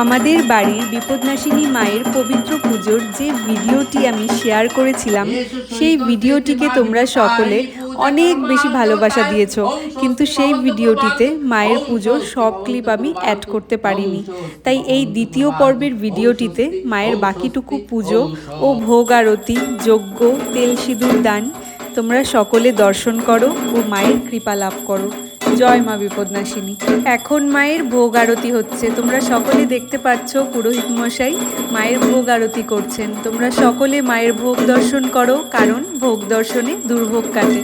আমাদের বাড়ির বিপদনাশিনী মায়ের পবিত্র পুজোর যে ভিডিওটি আমি শেয়ার করেছিলাম, সেই ভিডিওটিকে তোমরা সকলে অনেক বেশি ভালোবাসা দিয়েছো, কিন্তু সেই ভিডিওটিতে মায়ের পুজোর সব ক্লিপ আমি অ্যাড করতে পারিনি। তাই এই দ্বিতীয় পর্বের ভিডিওটিতে মায়ের বাকিটুকু পুজো ও ভোগ আরতি, যজ্ঞ, তেল সিঁদুর দান তোমরা সকলে দর্শন করো ও মায়ের কৃপা লাভ করো। জয় মা বিপদনাশিনী। এখন মায়ের ভোগ আরতি হচ্ছে, তোমরা সকলে দেখতে পাচ্ছ পুরোহিত মশাই মায়ের ভোগ আরতি করছেন। তোমরা সকলে মায়ের ভোগ দর্শন করো, কারণ ভোগ দর্শনে দুর্ভোগ কাটে।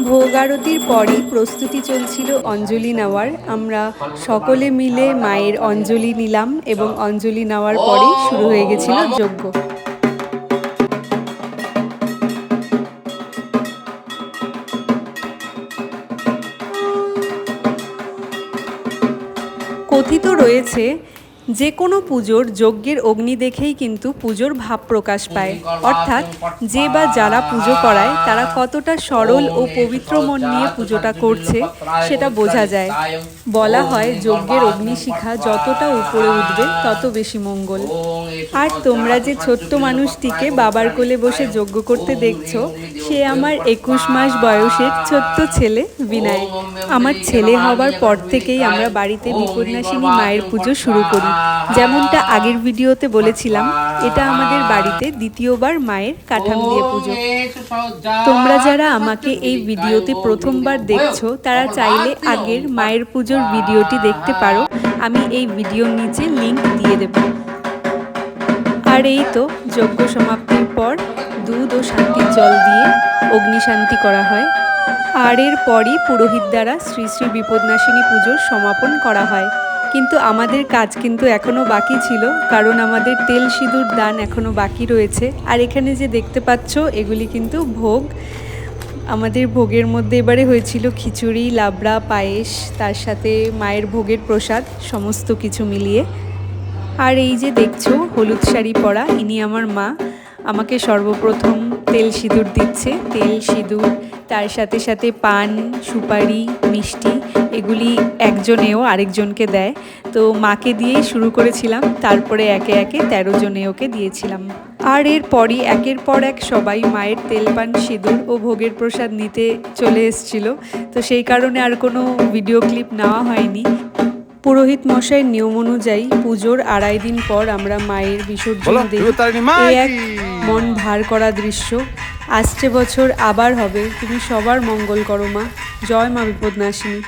ভোগ আরতির পরই প্রস্তুতি চলছিল অঞ্জলি নেওয়ার। আমরা সকলে মিলে মায়ের অঞ্জলি নিলাম এবং অঞ্জলি নেওয়ার পরেই শুরু হয়ে গেছিল যজ্ঞ। কথিত রয়েছে যে কোনো পুজোর যজ্ঞের অগ্নি দেখেই কিন্তু পুজোর ভাব প্রকাশ পায়, অর্থাৎ যে বা যারা পুজো করায় তারা কতটা সরল ও পবিত্র মন নিয়ে পুজোটা করছে সেটা বোঝা যায়। বলা হয় যজ্ঞের অগ্নিশিখা যতটা উপরে উঠবে তত বেশি মঙ্গল। আর তোমরা যে ছোট্ট মানুষটিকে বাবার কোলে বসে যজ্ঞ করতে দেখছো, সে আমার 21 মাস বয়সের ছোট্ট ছেলে বিনায়ক। আমার ছেলে হবার পর থেকেই আমরা বাড়িতে বিপদনাশিনী মায়ের পুজো শুরু করি। যেমনটা আগের ভিডিওতে বলেছিলাম, এটা আমাদের বাড়িতে দ্বিতীয়বার মায়ের কাঠাম দিয়ে পুজো। তোমরা যারা আমাকে এই ভিডিওতে প্রথমবার দেখছো তারা চাইলে আগের মায়ের পুজোর ভিডিওটি দেখতে পারো, আমি এই ভিডিওর নিচে লিংক দিয়ে দেব। আর এই তো যজ্ঞ সমাপ্তির পর দুধ ও শান্তির জল দিয়ে অগ্নিশান্তি করা হয়। আর এর পরই পুরোহিত দ্বারা শ্রী শ্রী বিপদনাশিনী পুজোর সমাপন করা হয়। কিন্তু আমাদের কাজ কিন্তু এখনও বাকি ছিল, কারণ আমাদের তেল সিঁদুর দান এখনও বাকি রয়েছে। আর এখানে যে দেখতে পাচ্ছ এগুলি কিন্তু ভোগ। আমাদের ভোগের মধ্যে এবারে হয়েছিল খিচুড়ি, লাবড়া, পায়েস, তার সাথে মায়ের ভোগের প্রসাদ, সমস্ত কিছু মিলিয়ে। আর এই যে দেখছো হলুদ শাড়ি পরা, ইনি আমার মা। আমাকে সর্বপ্রথম তেল সিঁদুর দিচ্ছে। তেল সিঁদুর, তার সাথে সাথে পান, সুপারি, মিষ্টি, এগুলি একজনেও আরেকজনকে দেয়। তো মাকে দিয়েই শুরু করেছিলাম, তারপরে একে একে 13 জনেওকে দিয়েছিলাম। আর এরপরই একের পর এক সবাই মায়ের তেল, পান, সিঁদুর ও ভোগের প্রসাদ নিতে চলে এসেছিল। তো সেই কারণে আর কোনো ভিডিও ক্লিপ নেওয়া হয়নি। পুরোহিত মশাইয়ের নিয়ম অনুযায়ী পুজোর 2.5 দিন পর আমরা মায়ের বিসর্জন দিই। এই এক মন ভার করা দৃশ্য। আসছে বছর আবার হবে। তুমি সবার মঙ্গল করো মা। জয় মা বিপদনাশিনী।